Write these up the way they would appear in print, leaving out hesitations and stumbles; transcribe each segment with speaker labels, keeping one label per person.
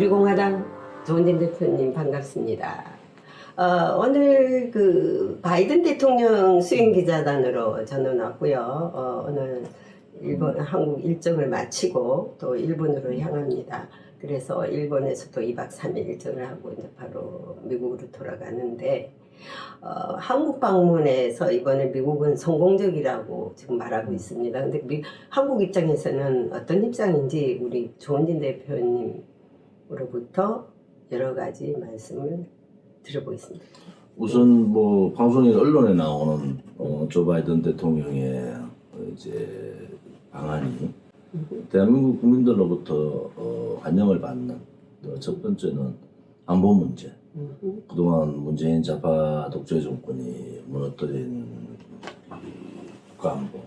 Speaker 1: 우리공화당 조은진 대표님 반갑습니다. 오늘 그 바이든 대통령 수행기자단으로 저는 왔고요. 오늘 한국 일정을 마치고 또 일본으로 향합니다. 그래서 일본에서 또 2박 3일 일정을 하고 이제 바로 미국으로 돌아가는데 한국 방문에서 이번에 미국은 성공적이라고 지금 말하고 있습니다. 근데 한국 입장에서는 어떤 입장인지 우리 조은진 대표님으로부터 여러 가지 말씀을 들어보겠습니다.
Speaker 2: 우선 뭐 방송에 언론에 나오는 조 바이든 대통령의 이제 방안이 대한민국 국민들로부터 환영을 받는 첫 번째는 안보 문제. 그동안 문재인 좌파 독재 정권이 무너뜨린 국가안보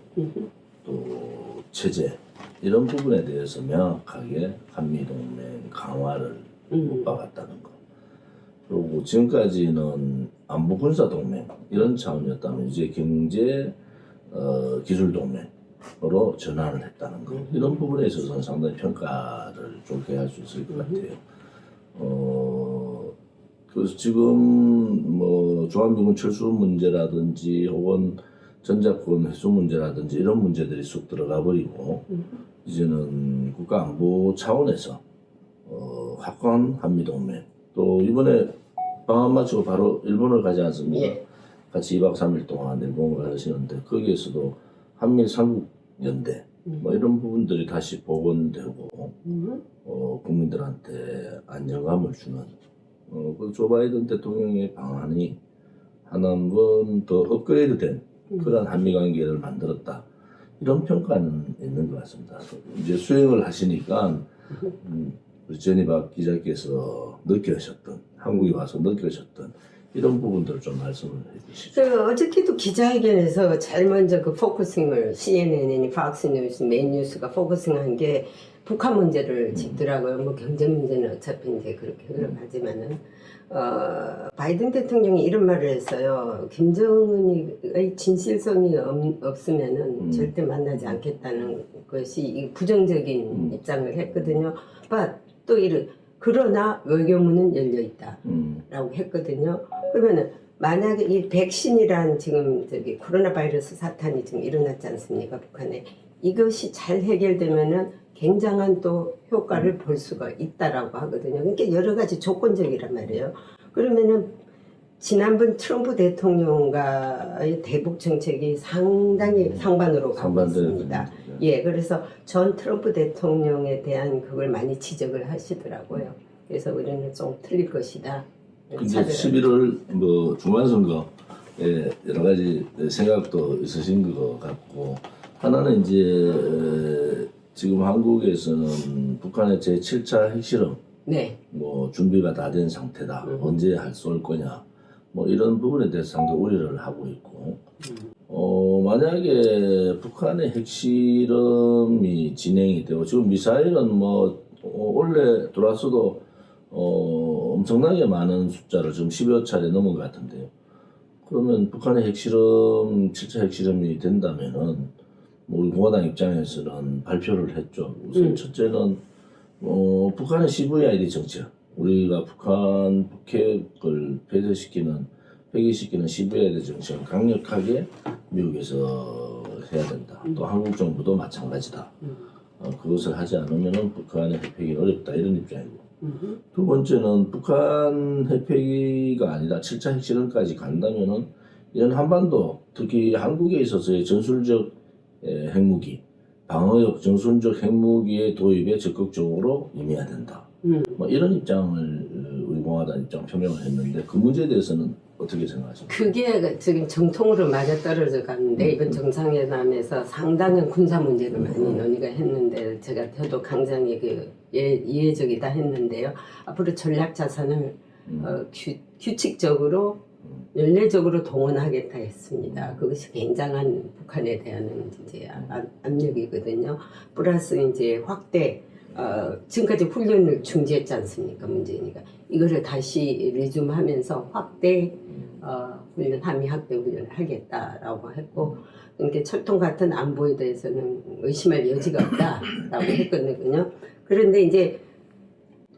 Speaker 2: 또 체제 이런 부분에 대해서 명확하게 한미동맹 강화를 못 박았다는 것. 그리고 지금까지는 안보 군사 동맹 이런 차원이었다면 이제 경제 기술 동맹으로 전환을 했다는 것. 이런 부분에 있어서는 상당히 평가를 좋게 할 수 있을 것 같아요. 그래서 지금 뭐 주한미군 철수 문제라든지 혹은 전자권 회수 문제라든지 이런 문제들이 쑥 들어가 버리고 이제는 국가안보 차원에서 확고한 한미동맹 또 이번에 방한 마치고 바로 일본을 가지 않습니까?
Speaker 1: 예.
Speaker 2: 같이 2박 3일 동안 일본을 가시는데 거기에서도 한미 삼국연대 뭐 이런 부분들이 다시 복원되고 국민들한테 안정감을 주는 그 조 바이든 대통령의 방안이 하나 한 번 더 업그레이드된 그런 한미 관계를 만들었다 이런 평가는 있는 것 같습니다. 이제 수행을 하시니까 우리 전희박 기자께서 느끼셨던 한국에 와서 느끼셨던 이런 부분들을 좀 말씀을 해주시죠.
Speaker 1: 어저께도 기자회견에서 제일 먼저 그 포커싱을 CNN이 팍스뉴스, 메인뉴스가 포커싱한 게 북한 문제를 짚더라고요. 뭐 경제 문제는 어차피 이제 그렇게 흘러가지만은 바이든 대통령이 이런 말을 했어요. 김정은의 진실성이 없으면은 절대 만나지 않겠다는 것이 부정적인 입장을 했거든요. 또 그러나 외교문은 열려 있다라고 했거든요. 그러면은 만약에 이 백신이란 지금 코로나 바이러스 사탄이 지금 일어났지 않습니까? 북한에 이것이 잘 해결되면은 굉장한 또 효과를 볼 수가 있다라고 하거든요. 그러니까 여러 가지 조건적이란 말이에요. 그러면은 지난번 트럼프 대통령과의 대북 정책이 상당히 상반으로 가고 있습니다. 예, 그래서 전 트럼프 대통령에 대한 그걸 많이 지적을 하시더라고요. 그래서 우리는 좀 틀릴 것이다.
Speaker 2: 근데 11월 뭐 중간선거에 여러 가지 생각도 있으신 것 같고 하나는 이제 지금 한국에서는 북한의 제7차 핵실험
Speaker 1: 네.
Speaker 2: 뭐 준비가 다 된 상태다. 언제 쏠 거냐. 뭐 이런 부분에 대해서 상당히 우려를 하고 있고 만약에 북한의 핵실험이 진행이 되고 지금 미사일은 뭐 원래 들어왔어도 엄청나게 많은 숫자를 지금 10여 차례 넘은 것 같은데요. 그러면 북한의 핵실험 7차 핵실험이 된다면은 뭐 우리 공화당 입장에서는 발표를 했죠. 우선 첫째는 북한의 CVID 정책, 우리가 북한 북핵을 폐기시키는 CVID 정책을 강력하게 미국에서 해야 된다. 또 한국 정부도 마찬가지다. 그것을 하지 않으면은 북한의 핵폐기는 어렵다 이런 입장이고. 두 번째는 북한 핵폐기가 아니라 7차 핵실험까지 간다면은 이런 한반도 특히 한국에 있어서의 전술적 핵무기, 방어력 전술적 핵무기의 도입에 적극적으로 임해야 된다. 뭐 이런 입장을 우리 공화당 입장 표명을 했는데 그 문제에 대해서는 어떻게 생각하십니까?
Speaker 1: 그게 지금 정통으로 맞아떨어져 가는데 이번 정상회담에서 상당한 군사 문제를 많이 논의가 했는데 저도 굉장히 이해적이다 했는데요. 앞으로 전략 자산을 규칙적으로 연례적으로 동원하겠다 했습니다. 그것이 굉장한 북한에 대한 이제 압력이거든요. 플러스 이제 확대 지금까지 훈련을 중지했지 않습니까? 문재인이가 이거를 다시 리즘하면서 확대 훈련, 한미 확대 훈련을 하겠다라고 했고, 그러니까 철통 같은 안보에 대해서는 의심할 여지가 없다라고 했거든요. 그런데 이제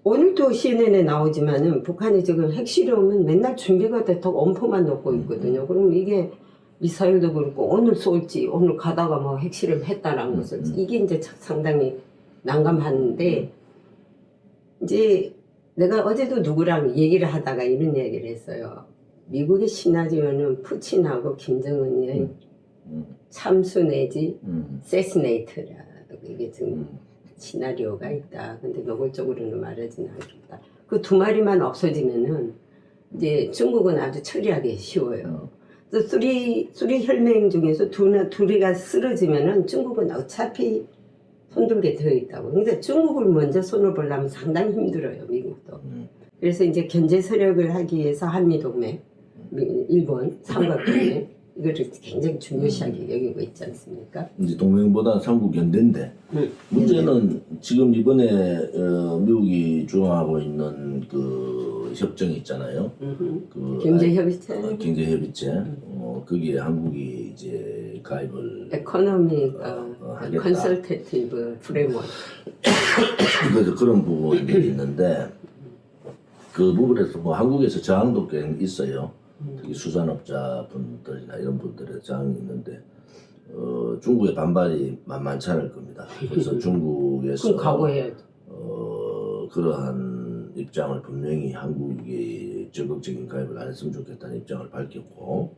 Speaker 1: 오늘도 CNN에 나오지만은 북한이 지금 핵실험은 맨날 준비가 돼서 엄포만 놓고 있거든요. 그럼 이게 미사일도 그렇고 오늘 쏠지 오늘 가다가 뭐 핵실험 했다라는 것을 이게 이제 상당히 난감한데 이제 내가 어제도 누구랑 얘기를 하다가 이런 얘기를 했어요. 미국의 시나리오는 푸틴하고 김정은이 참수 내지 세스네이트라 이게 지금 시나리오가 있다. 근데 노골적으로는 말하지는 않겠다. 그 두 마리만 없어지면은 이제 중국은 아주 처리하기 쉬워요. 그래서 수리 혈맹 중에서 둘이가 쓰러지면은 중국은 어차피 손들게 되어 있다고. 그러니까 중국을 먼저 손을 보려면 상당히 힘들어요, 미국도. 그래서 이제 견제 세력을 하기 위해서 한미동맹, 일본, 삼각동맹 이거를 굉장히 중요시하게 여기고 있지 않습니까?
Speaker 2: 이제 동맹보다 삼국 연대인데 문제는 지금 이번에 미국이 주장하고 있는 그 협정이 있잖아요. 그
Speaker 1: 경제협의체.
Speaker 2: 경제협의체. 거기에 한국이 이제 가입을
Speaker 1: 에코노미
Speaker 2: 하겠다.
Speaker 1: 컨설테이티브 프레임워크.
Speaker 2: 그래서 그런 부분이 있는데 그 부분에서 뭐 한국에서 저항도 꽤 있어요. 특히 수산업자 분들이나 이런 분들의 저항이 있는데 중국의 반발이 만만치 않을 겁니다. 그래서 중국에서
Speaker 1: 각오해야죠.
Speaker 2: 그러한 입장을 분명히 한국이 적극적인 가입을 안 했으면 좋겠다는 입장을 밝혔고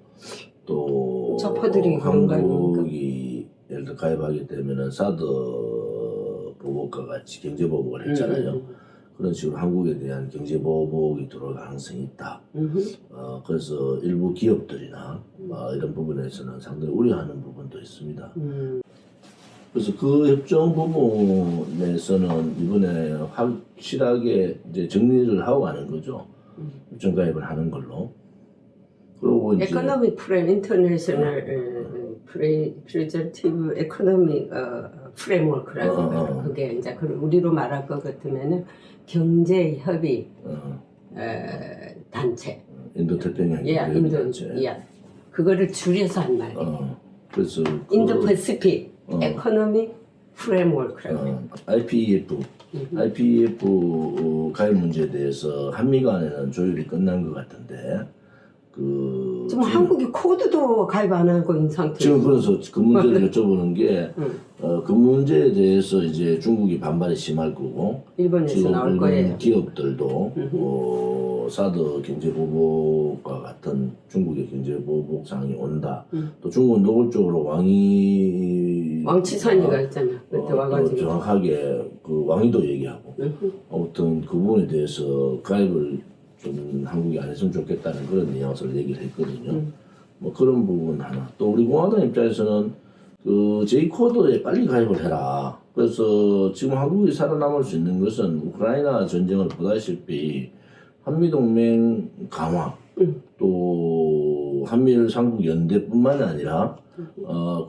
Speaker 2: 또
Speaker 1: 좌파들이 그런 거
Speaker 2: 한국이 예를 들어 가입하게 되면은 사드 보복과 같이 경제 보복을 했잖아요. 그런 식으로 한국에 대한 경제 보복이 들어올 가능성이 있다. 그래서 일부 기업들이나 이런 부분에서는 상당히 우려하는 부분도 있습니다. 그래서 그 협정 부분에서는 이번에 확실하게 이제 정리를 하고 가는 거죠. 협정 가입을 하는 걸로. 그리고 이제
Speaker 1: 에코노미 인터내셔널 프레젠티브 에코노미 프레임워크라고 해요. 그게 이제 우리로 말할 것 같으면은 경제 협의 단체.
Speaker 2: 인도태평양
Speaker 1: 단체. 그거를 줄여서 한 말이에요.
Speaker 2: 그래서
Speaker 1: 인도 패시픽 에코노미 프레임워크라고 해요.
Speaker 2: IPEF 가입 문제에 대해서 한미 간에는 조율이 끝난 것 같은데
Speaker 1: 지금 한국이 코드도 가입 안 하고 있는 상태예요.
Speaker 2: 지금 그래서 그 문제를 여쭤보는 게 그 문제에 대해서 이제 중국이 반발이 심할 거고
Speaker 1: 일본에서 나올 거예요.
Speaker 2: 기업들도 사드 경제 보복과 같은 중국의 경제 보복 상황이 온다. 또 중국은 노골적으로
Speaker 1: 왕치산이가 있잖아. 그때 와가지고
Speaker 2: 정확하게 그 왕이도 얘기하고 아무튼 그 부분에 대해서 가입을 좀 한국이 안 했으면 좋겠다는 그런 뉘앙스를 얘기를 했거든요. 뭐 그런 부분 하나. 또 우리 공화당 입장에서는 그 J-코드에 빨리 가입을 해라. 그래서 지금 한국이 살아남을 수 있는 것은 우크라이나 전쟁을 보다시피 한미동맹 강화, 또 한미일 삼국 연대뿐만 아니라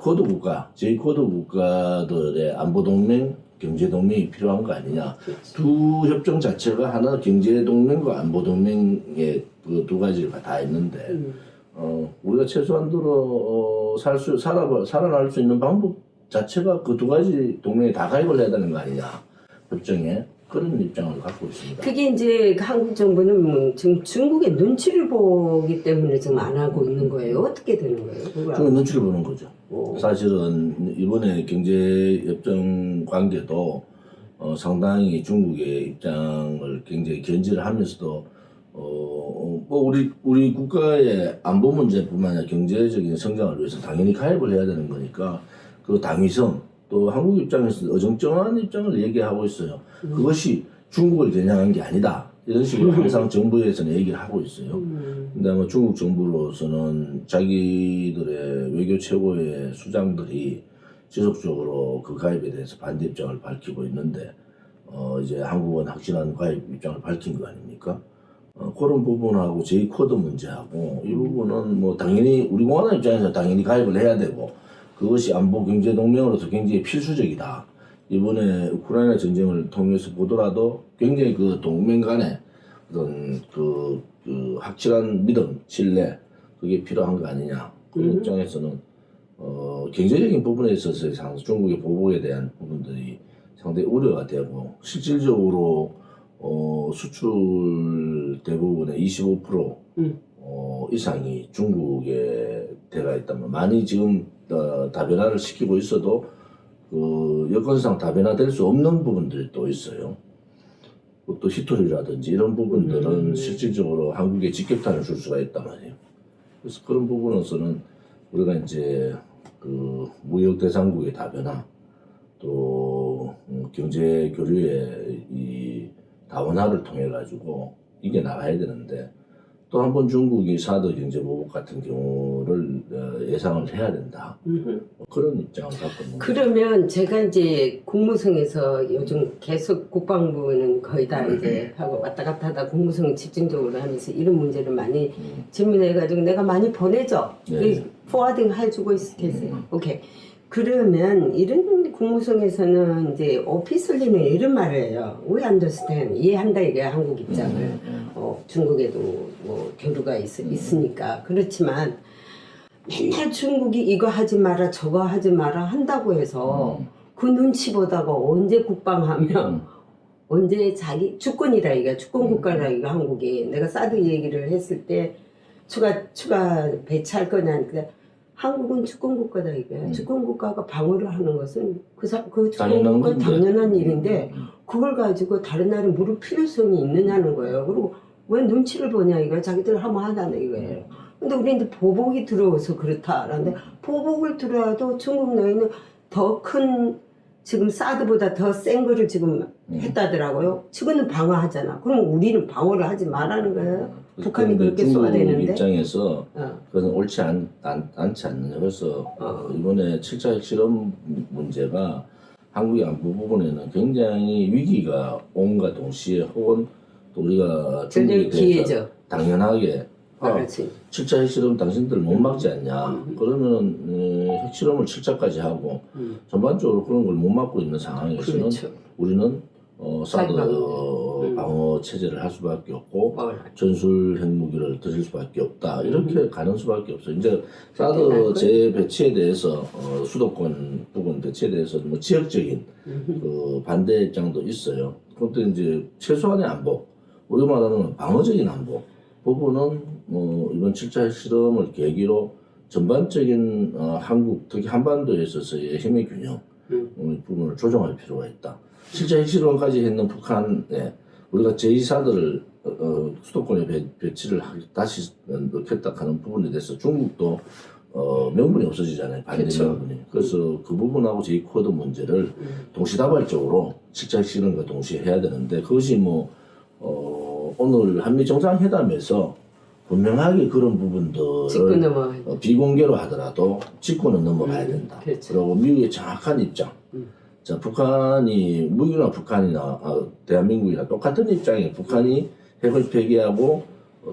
Speaker 2: 코드 국가, J-코드 국가들의 안보 동맹, 경제 동맹이 필요한 거 아니냐. 두 협정 자체가 하나 경제 동맹과 안보 동맹의 그 두 가지가 다 있는데 우리가 최소한도로 살아날 수 있는 방법 자체가 그 두 가지 동맹에 다 가입을 해야 되는 거 아니냐. 협정에. 그런 입장을 갖고 있습니다.
Speaker 1: 그게 이제 한국 정부는 지금 중국의 눈치를 보기 때문에 지금 안 하고 있는 거예요. 어떻게 되는 거예요?
Speaker 2: 중국 눈치를 보는 거죠. 사실은 이번에 경제협정 관계도 상당히 중국의 입장을 굉장히 견제를 하면서도 뭐 우리 국가의 안보 문제뿐만 아니라 경제적인 성장을 위해서 당연히 가입을 해야 되는 거니까 그 당위성 또 한국 입장에서 어정쩡한 입장을 얘기하고 있어요. 그것이 중국을 겨냥한 게 아니다. 이런 식으로 항상 정부에서는 얘기를 하고 있어요. 근데 아마 중국 정부로서는 자기들의 외교 최고의 수장들이 지속적으로 그 가입에 대해서 반대 입장을 밝히고 있는데 이제 한국은 확실한 가입 입장을 밝힌 거 아닙니까? 그런 부분하고 J-코드 문제하고 이 부분은 뭐 당연히 우리 공화당 입장에서 당연히 가입을 해야 되고 그것이 안보 경제 동맹으로서 굉장히 필수적이다. 이번에 우크라이나 전쟁을 통해서 보더라도 굉장히 그 동맹 간의 어떤 그 확실한 믿음, 신뢰 그게 필요한 거 아니냐. 그 입장에서는 경제적인 부분에 있어서 중국의 보복에 대한 부분들이 상당히 우려가 되고 실질적으로 수출 대부분의 25%
Speaker 1: 음.
Speaker 2: 이상이 중국에 들어가 있다면 많이 지금 다변화를 시키고 있어도 그 여건상 다변화될 수 없는 부분들이 또 있어요. 또 히토리라든지 이런 부분들은 실질적으로 한국에 직격탄을 줄 수가 있단 말이에요. 그래서 그런 부분에서는 우리가 이제 그 무역 대상국의 다변화 또 경제 교류의 이 다원화를 통해 가지고 이게 나가야 되는데 또 한 번 중국이 사드 경제 보복 같은 경우를 예상을 해야 된다. 그런 입장을 갖고 있는 거죠.
Speaker 1: 그러면 제가 이제 국무성에서 요즘 계속 국방부는 거의 다 이제 하고 왔다 갔다 하다 국무성 집중적으로 하면서 이런 문제를 많이 질문해가지고 내가 많이 보내줘.
Speaker 2: 네.
Speaker 1: 포워딩 해주고 있겠어요. 오케이. 그러면 이런 국무성에서는 이제 오피셜리는 이런 말을 해요. We understand. 이해한다 이게 한국 입장을. 중국에도 뭐 교류가 있으니까. 그렇지만 맨날 중국이 이거 하지 마라 저거 하지 마라 한다고 해서 그 눈치 보다가 언제 국방하면 언제 자기 주권이라 이거 주권 국가라 이거 한국이 내가 사드 얘기를 했을 때 추가 배치할 거냐 근데 한국은 주권 국가다 이게 주권 국가가 방어를 하는 것은 그 주권 국가 당연한 일인데 그걸 가지고 다른 나라에 물을 필요성이 있느냐는 거예요. 그리고 왜 눈치를 보냐 이거 자기들 하면 하다는 이거예요. 근데 우리는 보복이 들어와서 그렇다라는데 보복을 들어와도 중국 너희는 더 큰 지금 사드보다 더 센 거를 지금 했다더라고요. 지금은 방어하잖아. 그럼 우리는 방어를 하지 말라는 거예요. 북한이 그렇게 쏘아야 되는데.
Speaker 2: 중국 입장에서 그것은 옳지 않지 않느냐. 그래서 이번에 7차 핵실험 문제가 한국의 안보 부분에는 굉장히 위기가 온과 동시에 혹은 또 우리가 중국에 대해서 당연하게 7차 핵실험 당신들 못 막지 않냐. 그러면 핵실험을 7차까지 하고 전반적으로 그런 걸 못 막고 있는 상황에서는
Speaker 1: 그렇죠.
Speaker 2: 우리는 사드 방어 체제를 할 수밖에 없고 전술 핵무기를 드릴 수밖에 없다. 이렇게 가는 수밖에 없어요. 이제 사드 재배치에 대해서 수도권 부분 배치에 대해서 뭐 지역적인 그 반대 입장도 있어요. 그런데 이제 최소한의 안보, 우리가 말하는 방어적인 안보 부분은 이번 7차 핵실험을 계기로 전반적인 한국 특히 한반도에 있어서의 힘의 균형 부분을 조정할 필요가 있다. 7차 핵실험까지 했는 북한에 우리가 제2사드를 수도권에 배치를 다시 넣겠다 하는 부분에 대해서 중국도 명분이 없어지잖아요. 반대
Speaker 1: 그렇죠.
Speaker 2: 명분이. 그래서 그 부분하고 제2코드 문제를 동시다발적으로 7차 핵실험과 동시에 해야 되는데 그것이 오늘 한미 정상회담에서 분명하게 그런 부분들을 비공개로 하더라도 짚고는 넘어가야 된다.
Speaker 1: 그렇죠.
Speaker 2: 그리고 미국의 정확한 입장. 자, 북한이 미국이나 북한이나 대한민국이나 똑같은 입장에 북한이 핵을 폐기하고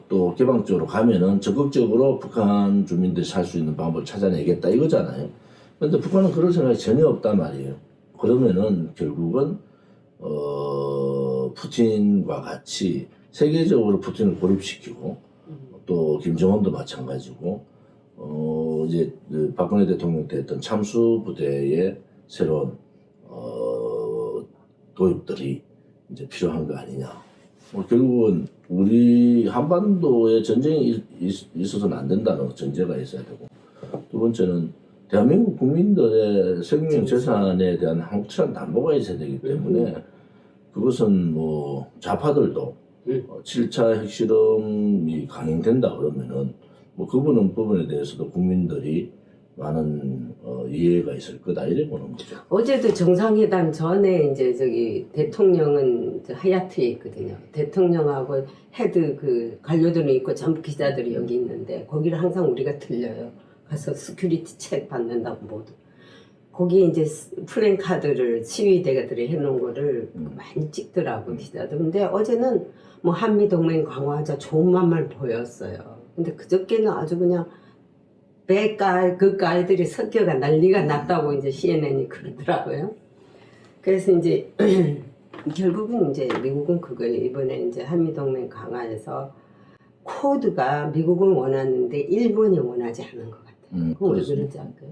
Speaker 2: 또 개방적으로 가면은 적극적으로 북한 주민들이 살 수 있는 방법을 찾아내겠다 이거잖아요. 그런데 북한은 그럴 생각이 전혀 없단 말이에요. 그러면은 결국은 푸틴과 같이 세계적으로 푸틴을 고립시키고 또 김정은도 마찬가지고 이제 박근혜 대통령 때 했던 참수 부대의 새로운 도입들이 이제 필요한 거 아니냐. 결국은 우리 한반도에 전쟁이 있어서는 안 된다는 전제가 있어야 되고 두 번째는 대한민국 국민들의 생명 재산에 대한 확실한 담보가 있어야 되기 때문에 그것은 좌파들도 7차 핵실험이 강행된다 그러면은 그 부분에 대해서도 국민들이 많은 이해가 있을 거다 이래 보는 거죠.
Speaker 1: 어제도 정상회담 전에 이제 대통령은 하얏트에 있거든요. 대통령하고 헤드 관료들이 있고 전부 기자들이 여기 있는데 거기를 항상 우리가 들려요. 가서 스큐리티 체크 받는다고 모두. 거기에 이제 플랜카드를 시위대가들이 해놓은 거를 많이 찍더라고 기자들. 근데 어제는 한미 동맹 강화하자 좋은 맘만 보였어요. 근데 그저께는 아주 그냥 그 가이들이 섞여가 난리가 났다고 이제 CNN이 그러더라고요. 그래서 이제 결국은 이제 미국은 그거예요. 이번에 이제 한미 동맹 강화해서 코드가 미국은 원하는데 일본이 원하지 않은 것 같아요. 그건 왜 그런지 알까요?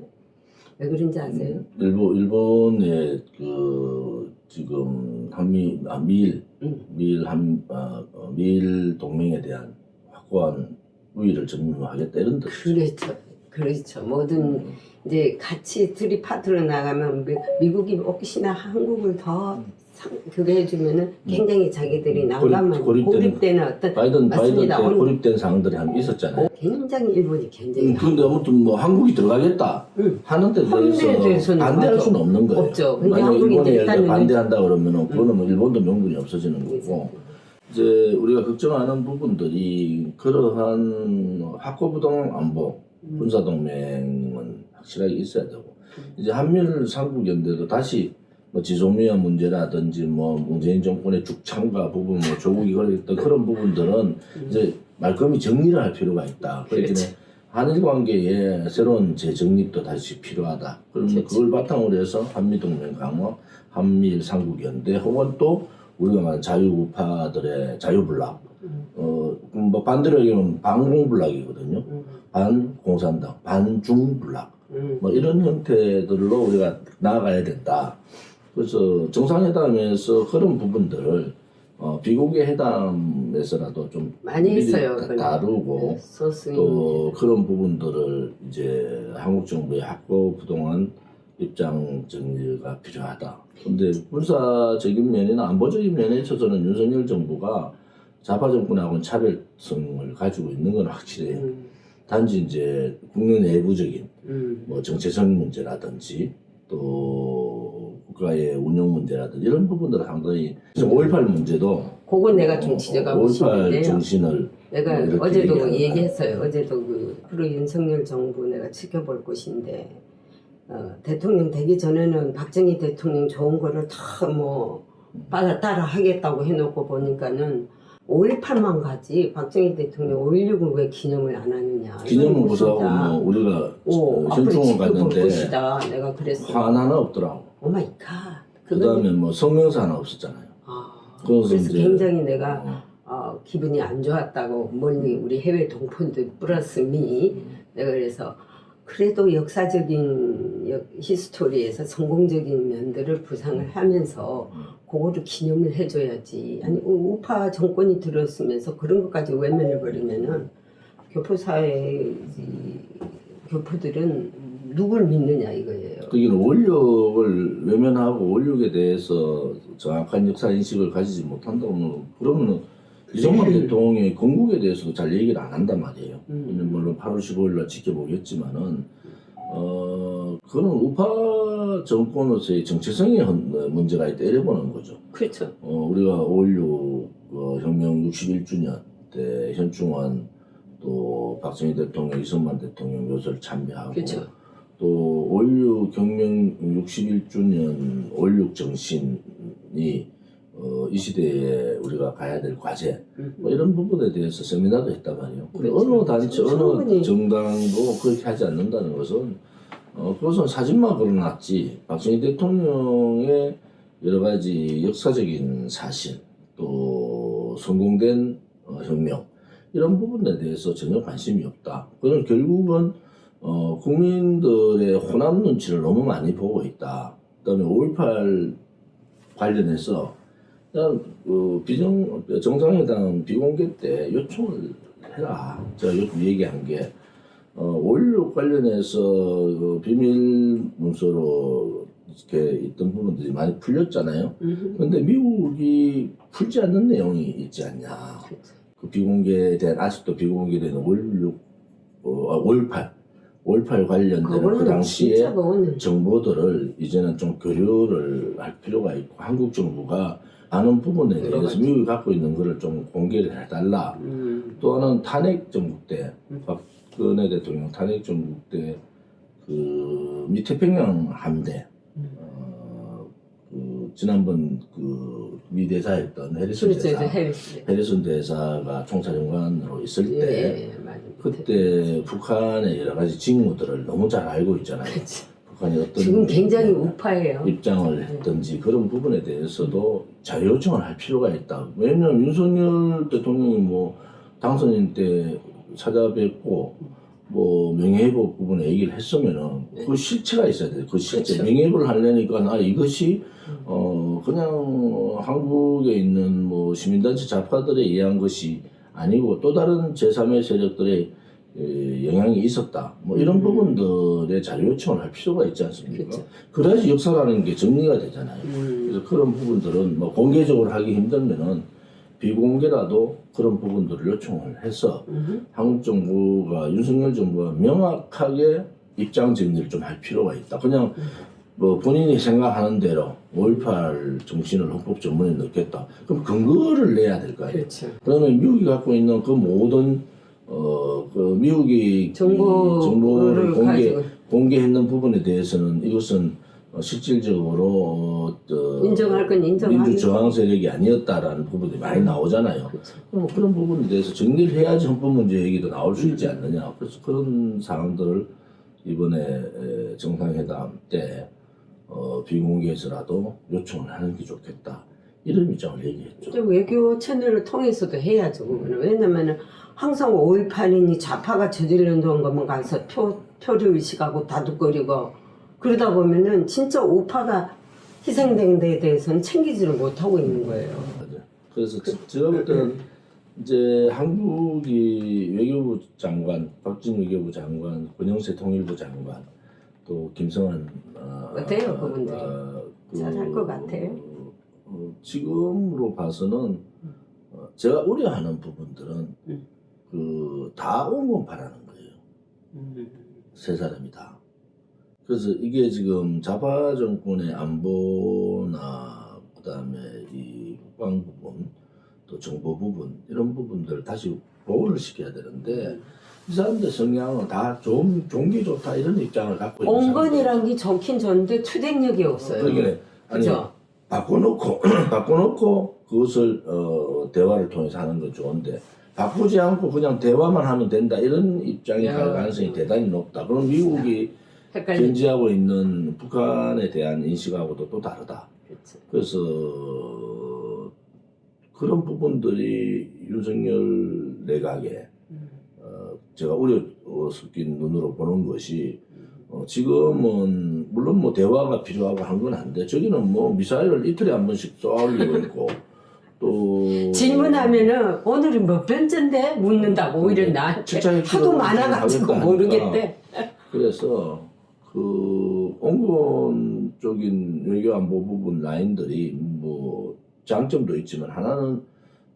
Speaker 1: 왜 그런지 아세요?
Speaker 2: 일본의 지금 미일 미일 동맹에 대한 확고한 우위를 점유하겠다 이런 뜻.
Speaker 1: 그렇죠. 그렇죠. 뭐든 이제 같이 둘이 파트로 나가면 미국이 혹시나 한국을 더 그게 해주면은 굉장히 자기들이 난감한 고립되는 어떤
Speaker 2: 바이든 때
Speaker 1: 맞습니다.
Speaker 2: 고립된 상황들이 한번 있었잖아요.
Speaker 1: 굉장히 일본이 굉장히
Speaker 2: 그런데 아무튼 뭐 한국이 들어가겠다 하는 데
Speaker 1: 한국에
Speaker 2: 대해서
Speaker 1: 대해서는
Speaker 2: 반대할
Speaker 1: 맞아.
Speaker 2: 수는 없는 거예요.
Speaker 1: 없죠. 근데
Speaker 2: 만약
Speaker 1: 한국이
Speaker 2: 일본이
Speaker 1: 일단은
Speaker 2: 반대한다 그러면은 그거는 뭐 일본도 명분이 없어지는 거고. 이제 우리가 걱정하는 부분들이 그러한 확고부동 안보 군사동맹은 확실하게 있어야 되고 이제 한미일 삼국연대도 다시 뭐 지소미아 문제라든지 뭐 문재인 정권의 죽창과 부분 뭐 조국이 걸렸던 그런 부분들은 이제 말끔히 정리를 할 필요가 있다. 그렇기 때문에 한일 관계에 새로운 재정립도 다시 필요하다. 그러면 그걸 바탕으로 해서 한미동맹 강화, 한미일 삼국연대 혹은 또 우리가 말하는 자유우파들의 자유블락, 뭐 반대로 얘기하면 반공블락이거든요. 반공산당, 반중블락, 뭐 이런 형태들로 우리가 나아가야 된다. 그래서 정상회담에서 그런 부분들을 비공개 회담에서라도 좀
Speaker 1: 많이 했어요.
Speaker 2: 다루고 또 그런 부분들을 이제 한국 정부의 확고부동한 입장 정리가 필요하다. 근데 군사적인 면이나 안보적인 면에 있어서는 윤석열 정부가 좌파 정권하고는 차별성을 가지고 있는 건 확실해요. 단지 이제 국내 내부적인 뭐 정체성 문제라든지 또 국가의 운영 문제라든지 이런 부분들은 상당히 5.18 문제도
Speaker 1: 그건 내가 좀 지적하고
Speaker 2: 5.18
Speaker 1: 싶은데요.
Speaker 2: 정신을
Speaker 1: 내가
Speaker 2: 뭐
Speaker 1: 어제도
Speaker 2: 얘기하는
Speaker 1: 얘기했어요. 어제도 그 프로 윤석열 정부 내가 지켜볼 것인데 대통령 되기 전에는 박정희 대통령 좋은 거를 다 뭐 따라 하겠다고 해놓고 보니까는 5.18만 가지 박정희 대통령 5.16을 왜 기념을 안 하느냐.
Speaker 2: 기념은 보자고 뭐 우리가 현충원 갔는데
Speaker 1: 것이다. 내가 그랬어.
Speaker 2: 하나는 없더라고.
Speaker 1: 오 마이 갓.
Speaker 2: 그 다음에 뭐 성명서 하나 없었잖아요.
Speaker 1: 그래서
Speaker 2: 이제
Speaker 1: 굉장히 내가 기분이 안 좋았다고 멀리 우리 해외 동포들 플러스 내가 그래서 그래도 역사적인 히스토리에서 성공적인 면들을 부상을 하면서 그거를 기념을 해줘야지. 아니 우파 정권이 들었으면서 그런 것까지 외면을 버리면은 교포사회 교포들은 누굴 믿느냐 이거예요.
Speaker 2: 그게 원력을 외면하고 원력에 대해서 정확한 역사 인식을 가지지 못한다고 그러면 이정만 대통령의 건국에 대해서도 잘 얘기를 안 한단 말이에요. 물론 8월 15일 날 지켜보겠지만은 그는 우파 정권으로서의 정체성의 문제가 있다 이래보는 거죠.
Speaker 1: 그렇죠.
Speaker 2: 우리가 5.16 혁명 61주년 때 현충원 또 박정희 대통령, 이승만 대통령 묘소를 참배하고
Speaker 1: 그렇죠.
Speaker 2: 또 5.16 혁명 61주년 5.16 정신이 이 시대에 우리가 가야 될 과제 뭐 이런 부분에 대해서 세미나도 했단 말이에요.
Speaker 1: 그렇죠.
Speaker 2: 어느 단체, 어느 정당도 그렇게 하지 않는다는 것은 그것은 사진만 걸어놨지 박정희 대통령의 여러 가지 역사적인 사실 또 성공된 혁명 이런 부분에 대해서 전혀 관심이 없다. 그건 결국은 국민들의 호남 눈치를 너무 많이 보고 있다. 그다음에 5.18 관련해서 그냥 정상회담 비공개 때 요청을 해라. 제가 요즘 얘기한 게 5.16 관련해서 비밀 문서로 이렇게 있던 부분들이 많이 풀렸잖아요. 그런데 미국이 풀지 않는 내용이 있지 않냐. 그 비공개된 아직도 비공개된 5.18 관련된 그 당시에 정보들을 이제는 좀 교류를 할 필요가 있고 한국 정부가 아는 부분에 대해서 미국이 갖고 있는 것을 좀 공개를 해달라. 또 하나는 탄핵 정국 때 박근혜 대통령 탄핵 정국 때 그 미태평양 함대 그 지난번 그 미 대사였던 해리슨 대사가 총사령관으로 있을 때 그때 북한의 여러 가지 직무들을 너무 잘 알고 있잖아요. 북한이 어떤
Speaker 1: 지금 굉장히 우파예요.
Speaker 2: 입장을 했든지 그런 부분에 대해서도 자유 요청을 할 필요가 있다. 왜냐하면 윤석열 대통령이 뭐 당선인 때 찾아뵙고 뭐 명예회복 부분에 얘기를 했으면은 그 실체가 있어야 돼요. 그 실체.
Speaker 1: 그렇죠.
Speaker 2: 명예회복을 하려니까 이것이 그냥 한국에 있는 뭐 시민단체 좌파들에 의한 것이 아니고 또 다른 제3의 세력들의 영향이 있었다. 뭐 이런 부분들의 자료 요청을 할 필요가 있지 않습니까?
Speaker 1: 그렇죠.
Speaker 2: 그래야지 역사라는 게 정리가 되잖아요. 그래서 그런 부분들은 뭐 공개적으로 하기 힘들면은 비공개라도 그런 부분들을 요청을 해서 한국 정부가 윤석열 정부가 명확하게 입장 정리를 좀 할 필요가 있다. 그냥 뭐 본인이 생각하는 대로 5.18 정신을 헌법 전문에 넣겠다. 그럼 근거를 내야 될 거 아니에요.
Speaker 1: 그렇죠.
Speaker 2: 그러면 미국이 갖고 있는 그 모든 그 미국이 정보를 공개했는 부분에 대해서는 이것은 실질적으로
Speaker 1: 인정할 건 인정하고
Speaker 2: 민주저항 세력이 아니었다라는 부분이 많이 나오잖아요.
Speaker 1: 그렇죠.
Speaker 2: 뭐 그런 부분에 대해서 정리를 해야지 헌법 문제 얘기도 나올 수 있지 않느냐. 그래서 그런 사항들을 이번에 정상회담 때 비공개해서라도 요청을 하는 게 좋겠다. 이런 입장을 얘기했죠.
Speaker 1: 좀 외교 채널을 통해서도 해야죠. 그거는. 왜냐면은 항상 5.18이니 좌파가 저지른 것만 가서 표류 의식하고 다독거리고 그러다 보면은 진짜 우파가 희생된 데에 대해서는 챙기지를 못하고 있는 거예요.
Speaker 2: 맞아요. 그래서 제가 볼 때는 이제 한국이 외교부 장관, 박진 외교부 장관, 권영세 통일부 장관, 또 김성한
Speaker 1: 어때요, 그분들이? 잘할 것 같아요.
Speaker 2: 지금으로 봐서는 제가 우려하는 부분들은 다 온건바라는 거예요. 세 사람이 다. 그래서 이게 지금 좌파 정권의 안보나 그다음에 이 국방 부분 또 정보 부분 이런 부분들 다시 보완을 시켜야 되는데 이 사람들 성향은 다 좋은 게 좋다 이런 입장을 갖고 있는
Speaker 1: 온건이란 게 좋긴 좋은데 추진력이 없어요.
Speaker 2: 그러니까 아니
Speaker 1: 그죠?
Speaker 2: 바꿔놓고 그것을 대화를 통해서 하는 건 좋은데 바꾸지 않고 그냥 대화만 하면 된다 이런 입장이 갈 가능성이 대단히 높다. 그럼 미국이 견지하고 있는 북한에 대한 인식하고도 또 다르다.
Speaker 1: 그렇죠.
Speaker 2: 그래서 그런 부분들이 윤석열 내각에 제가 우려 섞인 눈으로 보는 것이 지금은 물론 뭐 대화가 필요하고 한 건 한데 저기는 뭐 미사일을 이틀에 한 번씩 쏘아올리고 있고 또
Speaker 1: 질문하면은 오늘은 몇 번째인데 묻는다고 오히려 나한테 하도 많아가지고 모르겠대.
Speaker 2: 그래서 그 온건적인 외교안보 부분 라인들이 뭐 장점도 있지만 하나는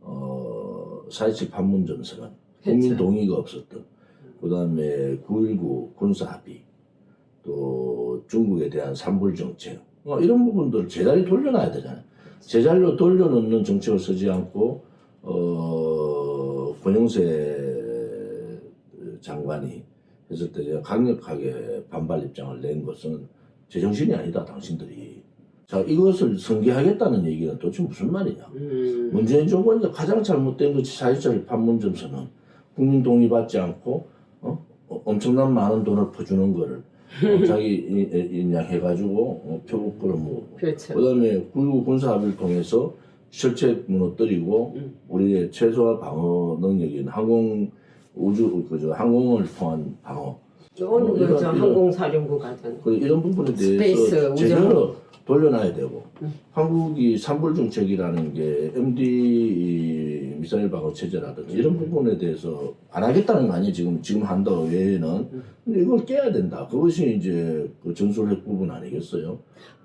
Speaker 2: 4.27 판문점 선언 국민 동의가 없었던 그다음에 9.19 군사합의 또 중국에 대한 산불 정책 이런 부분들을 제자리 돌려놔야 되잖아요. 제자리로 돌려놓는 정책을 쓰지 않고 권영세 장관이 했을 때 제가 강력하게 반발 입장을 낸 것은 제정신이 아니다 당신들이. 자 이것을 성계하겠다는 얘기는 도대체 무슨 말이냐. 문재인 정권에서 가장 잘못된 것이 4.27 판문점 선언 국민 동의받지 않고 엄청난 많은 돈을 퍼주는 거를 자기 인양 해가지고 표국 끌어모으고
Speaker 1: 그렇죠.
Speaker 2: 그다음에 9.19 군사합의를 통해서 철책 무너뜨리고 우리의 최소화 방어 능력인 항공을 통한 방어
Speaker 1: 오늘 그저 항공사령부 가잖아.
Speaker 2: 이런 부분에 대해서 제대로 돌려놔야 되고 한국이 산불 정책이라는 게 MD 미사일 방어 체제라든지 이런 부분에 대해서 안 하겠다는 거 아니에요 지금 한다고 외에는 근데 이걸 깨야 된다 그것이 이제 그 전술핵 부분 아니겠어요?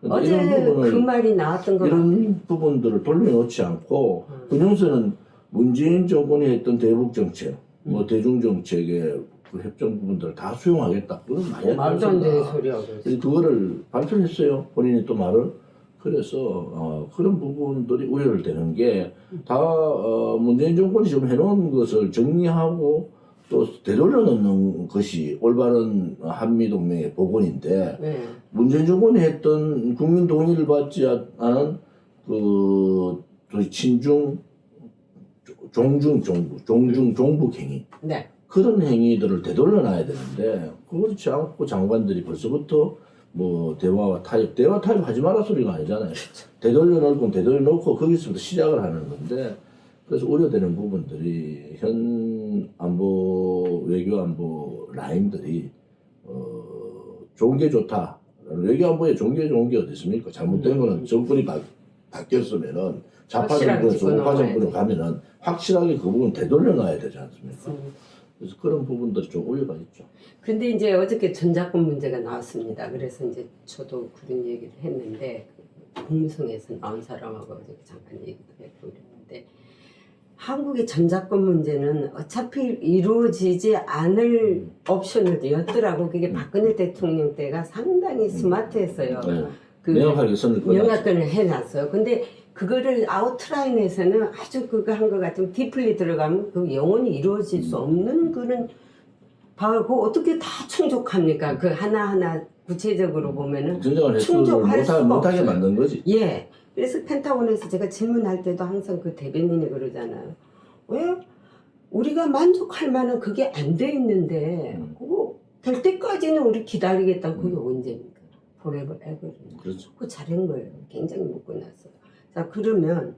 Speaker 1: 어제 그 말이 나왔던 거
Speaker 2: 이런 부분들을 돌려놓지 않고 권영세는 문재인 정권이 했던 대북 정책 뭐 대중 정책의 그 협정 부분들을 다 수용하겠다. 그건
Speaker 1: 말도 안 되는 소리야.
Speaker 2: 그래서 그거를 발표를 했어요. 본인이 또 말을. 그래서 그런 부분들이 우려를 되는 게 다 문재인 정권이 지금 해놓은 것을 정리하고 또 되돌려 놓는 것이 올바른 한미동맹의 복원인데 문재인 정권이 했던 국민 동의를 받지 않은 그 친중 종북 행위 그런 행위들을 되돌려놔야 되는데 그렇지 않고 장관들이 벌써부터 뭐 대화 타협 하지 마라 소리가 아니잖아요. 되돌려놓을 건 되돌려놓고 거기서부터 시작을 하는 건데 그래서 우려되는 부분들이 현 안보 외교 안보 라인들이 좋은 게 좋다. 외교 안보에 좋은 게 어디 있습니까? 잘못된 거는 정권이 바뀌었으면은 좌파
Speaker 1: 확실하게
Speaker 2: 정권, 우파
Speaker 1: 짚어놓아야
Speaker 2: 정권으로
Speaker 1: 돼.
Speaker 2: 가면은 확실하게 그 부분 되돌려 놔야 되지 않습니까? 그래서 그런 부분들이 좀 우려가 있죠.
Speaker 1: 근데 이제 어저께 전작권 문제가 나왔습니다. 그래서 이제 저도 그런 얘기를 했는데 공무성에서 나온 사람하고 어저께 잠깐 얘기도 했고 그랬는데 한국의 전작권 문제는 어차피 이루어지지 않을 옵션을 였더라고. 그게 박근혜 대통령 때가 상당히 스마트했어요.
Speaker 2: 네.
Speaker 1: 그
Speaker 2: 명확하게 선을 끊었죠.
Speaker 1: 명확하게 해놨어요. 근데 그거를 아웃라인에서는 아주 그거 한 거 같으면 디플리 들어가면 그 영원히 이루어질 수 없는 그런 바고 어떻게 다 충족합니까? 그 하나하나 구체적으로 보면은
Speaker 2: 진정한 해소를
Speaker 1: 충족할 수가
Speaker 2: 못하게
Speaker 1: 없어요.
Speaker 2: 만든 거지.
Speaker 1: 예. 그래서 펜타곤에서 제가 질문할 때도 항상 그 대변인이 그러잖아요. 왜 우리가 만족할 만한 그게 안 돼 있는데 그거 될 때까지는 우리 기다리겠다. 그게 언제입니까? forever ever.
Speaker 2: 그렇죠.
Speaker 1: 그거 잘한 거예요. 굉장히 묶어놨어요. 자, 그러면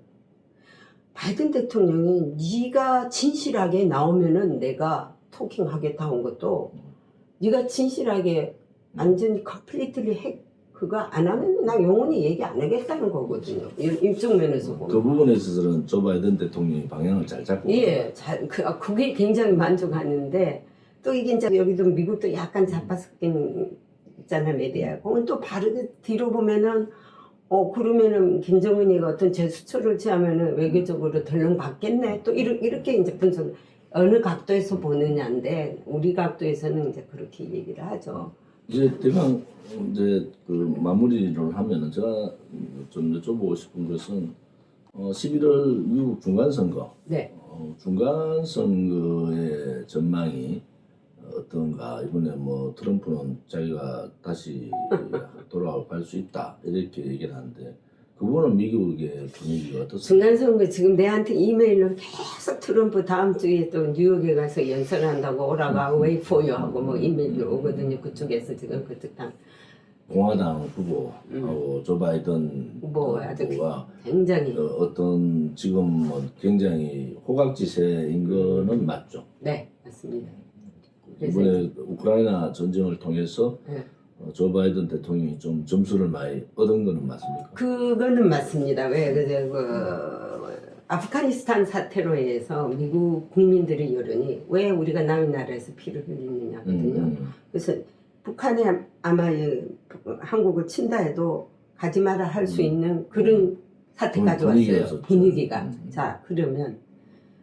Speaker 1: 바이든 대통령이 네가 진실하게 나오면은 내가 토킹하겠다 한 것도 네가 진실하게 완전히 컴플리트리 그거 안 하면 나 영원히 얘기 안 하겠다는 거거든요. 이쪽 면에서 보면.
Speaker 2: 그 부분에 있어서는 조 바이든 대통령이 방향을 잘 잡고
Speaker 1: 예, 그게 굉장히 만족하는데 또 이게 이제 여기도 미국도 약간 잡아섞인 있잖아요, 메디아. 그건 또 바로 뒤로 보면은 그러면은 김정은이가 어떤 제스처를 취하면은 외교적으로 덜렁 받겠네. 또 이렇게 이제 분석 어느 각도에서 보느냐인데 우리 각도에서는 이제 그렇게 얘기를 하죠.
Speaker 2: 이제 대강 이제 그 마무리를 하면은 제가 좀 여쭤보고 싶은 것은 11월 미국 중간선거,
Speaker 1: 네.
Speaker 2: 중간선거의 전망이 어떤가. 이번에 뭐 트럼프는 자기가 다시 돌아갈 수 있다 이렇게 얘기를 하는데 그거는 미국의 분위기가 어떻습니까?
Speaker 1: 중간선거 지금 내한테 이메일로 계속 트럼프 다음 주에 또 뉴욕에 가서 연설한다고 오라고 하고 wait for you 하고 뭐 이메일이 오거든요. 그쪽에서 지금 그쪽 당
Speaker 2: 공화당 후보하고 조 바이든
Speaker 1: 후보가 아주
Speaker 2: 후보가
Speaker 1: 굉장히
Speaker 2: 어떤 지금 굉장히 호각지세인 거는 맞죠.
Speaker 1: 네 맞습니다. 그래서
Speaker 2: 이번에 우크라이나 전쟁을 통해서
Speaker 1: 네.
Speaker 2: 조 바이든 대통령이 좀 점수를 많이 얻은 거는 맞습니까?
Speaker 1: 그거는 맞습니다. 왜 그저 아프가니스탄 사태로 인해서 미국 국민들의 여론이 왜 우리가 남의 나라에서 피를 흘리느냐거든요. 그래서 북한에 아마 한국을 친다 해도 가지 마라 할 수 있는 그런 사태까지 왔어요. 분위기가. 자 그러면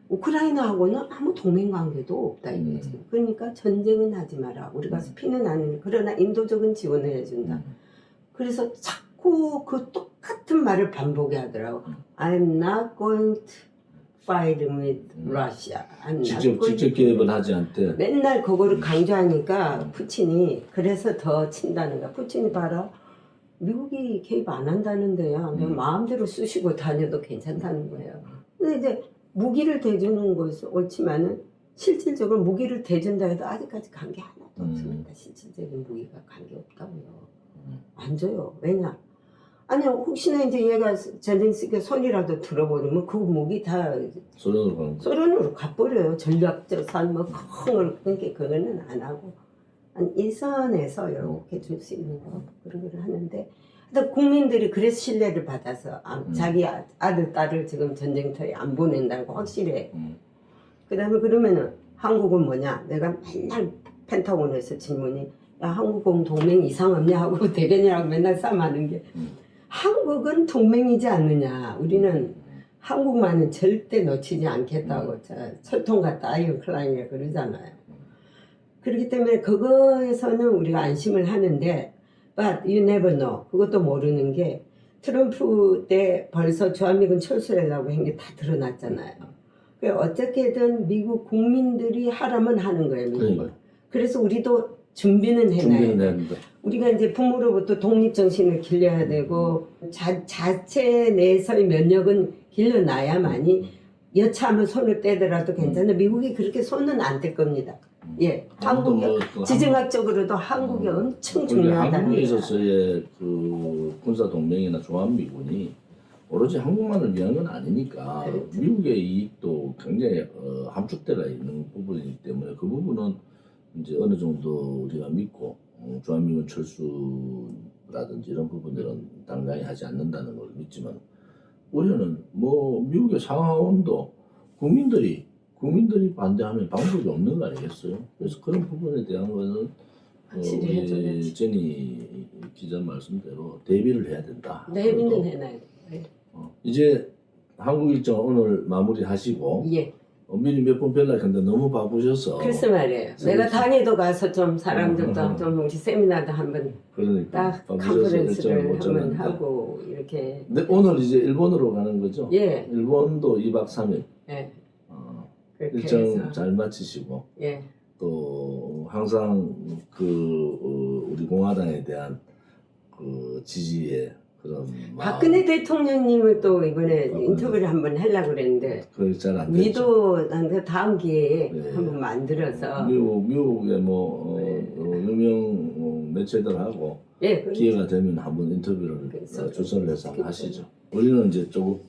Speaker 1: 우크라이나하고는 아무 동맹 관계도 없다 이거지. 그러니까 전쟁은 하지 마라. 우리가 피는 안 그러나 인도적인 지원을 해준다. 그래서 자꾸 그 똑같은 말을 반복해 하더라고. I'm not going to fight with Russia. I'm not
Speaker 2: 직접
Speaker 1: going to.
Speaker 2: 개입은 하지 않대.
Speaker 1: 맨날 그거를 강조하니까 푸틴이 그래서 더 친다는 거야. 푸틴이 봐라. 미국이 개입 안 한다는데요. 그냥 마음대로 쑤시고 다녀도 괜찮다는 거예요. 근데 이제 무기를 대주는 것은 옳지만은 실질적으로 무기를 대준다 해도 아직까지 관계 하나도 없습니다. 실질적인 무기가 관계 없다고요. 안 줘요. 왜냐? 아니 혹시나 이제 얘가 젤렌스키 손이라도 들어버리면 그 무기 다
Speaker 2: 소련으로 가는 거.
Speaker 1: 소련으로 가버려요. 전략적 산뭐 콩을 그러니까 그거는 안 하고 한 일선에서 이렇게 줄 수 있는 거 그런 걸 하는데 근데 국민들이 그래서 신뢰를 받아서 자기 아들 딸을 지금 전쟁터에 안 보낸다고 확실해. 그다음에 그러면은 한국은 뭐냐? 내가 맨날 펜타곤에서 질문이 야 한국은 동맹 이상 없냐 하고 대변이라고 맨날 싸움하는 게 한국은 동맹이지 않느냐. 우리는 한국만은 절대 놓치지 않겠다고 철통 같다 아이언클라인이 그러잖아요. 그렇기 때문에 그거에서는 우리가 안심을 하는데 but you never know. 그것도 모르는 게 트럼프 때 벌써 주한미군 철수하려고 한 게 다 드러났잖아요. 어떻게든 미국 국민들이 하라면 하는 거예요. 미국은. 그래서 우리도 준비는 해놔야 돼. 우리가 이제 부모로부터 독립정신을 길러야 되고 자체 내에서의 면역은 길러놔야만이 여차하면 손을 떼더라도 괜찮아. 미국이 그렇게 손은 안 뗄 겁니다. 예, 한국이 지정학적으로도 한국이 엄청 중요하다는
Speaker 2: 한국에 있어서의 그 군사 동맹이나 주한미군이 오로지 한국만을 위한 건 아니니까
Speaker 1: 그렇죠.
Speaker 2: 미국의 이익도 굉장히 함축되어 있는 부분이기 때문에 그 부분은 이제 어느 정도 우리가 믿고 주한미군 철수라든지 이런 부분들은 당장에 하지 않는다는 걸 믿지만 우리는 뭐 미국의 상하원도 국민들이 반대하면 방법이 없는 거 아니겠어요? 그래서 그런 부분에 대한 거는
Speaker 1: 확실히
Speaker 2: 우리
Speaker 1: 해줘야지.
Speaker 2: 제니 기자 말씀대로 대비를 해야 된다.
Speaker 1: 내비는
Speaker 2: 그리고,
Speaker 1: 해놔야 돼.
Speaker 2: 이제 한국 일정 오늘 마무리하시고
Speaker 1: 예.
Speaker 2: 미리 몇 번 연락했는데 너무 바쁘셔서
Speaker 1: 글쎄 말이에요.
Speaker 2: 저기
Speaker 1: 내가
Speaker 2: 좀-
Speaker 1: 당에도 가서 좀 사람들도
Speaker 2: 음.
Speaker 1: 좀 우리 세미나도 한번
Speaker 2: 그러니까
Speaker 1: 딱
Speaker 2: 바쁘셔서 일정을
Speaker 1: 컨퍼런스를
Speaker 2: 못
Speaker 1: 한번
Speaker 2: 잡았는데
Speaker 1: 하고 이렇게.
Speaker 2: 근데 오늘 이제 일본으로 가는 거죠?
Speaker 1: 예.
Speaker 2: 일본도 2박 3일
Speaker 1: 예.
Speaker 2: 어,
Speaker 1: 그렇게
Speaker 2: 일정
Speaker 1: 해서.
Speaker 2: 잘 마치시고
Speaker 1: 예.
Speaker 2: 또 항상 우리 공화당에 대한 그 지지의 그런
Speaker 1: 박근혜 대통령님을 또 이번에
Speaker 2: 박근혜.
Speaker 1: 인터뷰를 한번 하려고 그랬는데
Speaker 2: 그게 잘안 됐죠.
Speaker 1: 미도 그 다음 기회에
Speaker 2: 네.
Speaker 1: 한번 만들어서
Speaker 2: 미국의 뭐
Speaker 1: 네.
Speaker 2: 유명 매체들하고
Speaker 1: 예, 그-
Speaker 2: 기회가 되면 한번 인터뷰를
Speaker 1: 그래서
Speaker 2: 주선을 해서
Speaker 1: 그렇죠.
Speaker 2: 하시죠. 우리는 이제 조금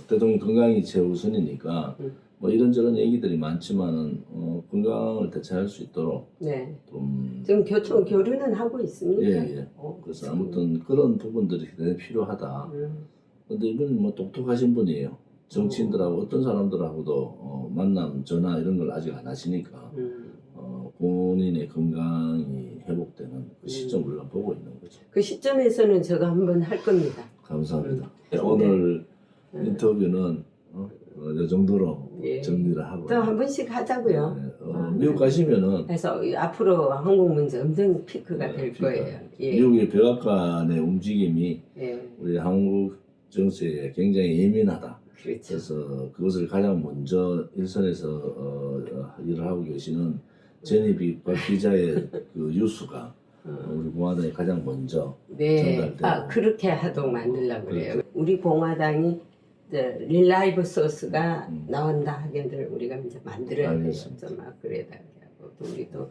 Speaker 2: 대통령 건강이 최우선이니까 뭐 이런저런 얘기들이 많지만은 건강을 대체할 수 있도록
Speaker 1: 네.
Speaker 2: 좀
Speaker 1: 지금 교류는 하고 있습니다.
Speaker 2: 예. 그래서 아무튼 그런 부분들이 굉장히 필요하다. 근데 이분은 뭐 똑똑하신 분이에요. 정치인들하고 어떤 사람들하고도 만남, 전화 이런 걸 아직 안 하시니까 본인의 건강이 회복되는 그 시점 우리가 보고 있는 거죠.
Speaker 1: 그 시점에서는 제가 한번 할 겁니다.
Speaker 2: 감사합니다. 오늘
Speaker 1: 네.
Speaker 2: 인터뷰는 이 정도로
Speaker 1: 예.
Speaker 2: 정리를 하고
Speaker 1: 또 한 번씩 하자고요.
Speaker 2: 네, 미국 가시면은
Speaker 1: 그래서 앞으로 한국 문제 엄청 피크가 될
Speaker 2: 피크가
Speaker 1: 거예요. 예.
Speaker 2: 미국의 백악관의 움직임이
Speaker 1: 예.
Speaker 2: 우리 한국 정세에 굉장히 예민하다.
Speaker 1: 그렇죠.
Speaker 2: 그래서 그것을 가장 먼저 일선에서 일을 하고 계시는 제니 박 기자의 그 뉴스가 우리 공화당에 가장 먼저
Speaker 1: 네.
Speaker 2: 전달되고.
Speaker 1: 그렇게 하도록 만들려고 그래요. 우리 공화당이 릴라이브 소스가 나온다 하게들 우리가 이제 만들어야 돼요.
Speaker 2: 알겠습니다.
Speaker 1: 좀 그래다 하고 또 우리도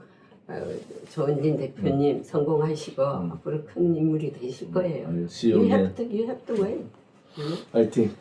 Speaker 1: 조은진 대표님 성공하시고 앞으로 큰 인물이 되실 거예요.
Speaker 2: See you
Speaker 1: You
Speaker 2: again.
Speaker 1: have to wait.
Speaker 2: 화이팅.